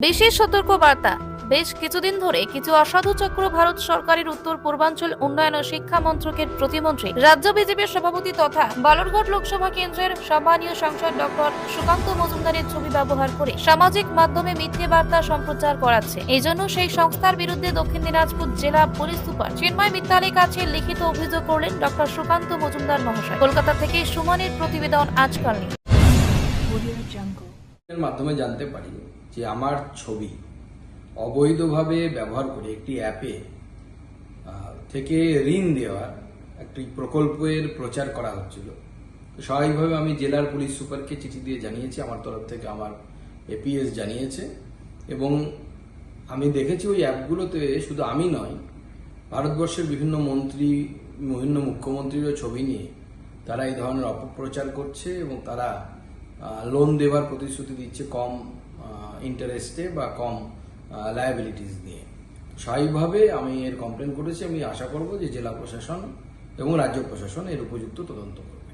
বিশেষ সতর্ক বার্তা। বেশ কিছুদিন ধরে কিছু অসাধু চক্র ভারত সরকারের উত্তর পূর্বাঞ্চল উন্নয়ন ও শিক্ষা মন্ত্রকের প্রতিমন্ত্রী, রাজ্য বিজেপির সভাপতি তথা বালুরঘাট লোকসভা কেন্দ্রের সম্মানীয় সাংসদ ডক্টর সুকান্ত মজুমদারের ছবি ব্যবহার করে সামাজিক মাধ্যমে মিথ্যে বার্তা সম্প্রচার করাচ্ছে। এই জন্য সেই সংস্থার বিরুদ্ধে দক্ষিণ দিনাজপুর জেলা পুলিশ সুপার চিন্ময় মিত্তালের কাছে লিখিত অভিযোগ করলেন ডক্টর সুকান্ত মজুমদার মহাশয়। কলকাতা থেকে সুমনের প্রতিবেদন আজকাল নিউজ। এর মাধ্যমে জানতে পারি যে আমার ছবি অবৈধভাবে ব্যবহার করে একটি অ্যাপে থেকে ঋণ দেওয়ার একটি প্রকল্পের প্রচার করা হচ্ছিল। স্বাভাবিকভাবে আমি জেলার পুলিশ সুপারকে চিঠি দিয়ে জানিয়েছি, আমার তরফ থেকে আমার এপিএস জানিয়েছে, এবং আমি দেখেছি ওই অ্যাপগুলোতে শুধু আমি নয়, ভারতবর্ষের বিভিন্ন মন্ত্রী, বিভিন্ন মুখ্যমন্ত্রীরও ছবি নিয়ে তারা এই ধরনের অপপ্রচার করছে এবং তারা লোন দেওয়ার প্রতিশ্রুতি দিচ্ছে কম ইন্টারেস্টে বা কম লায়াবিলিটিস দিয়ে। স্বাভাবিকভাবে আমি এর কমপ্লেন করেছি। আমি আশা করব যে জেলা প্রশাসন এবং রাজ্য প্রশাসন এর উপযুক্ত তদন্ত করবে।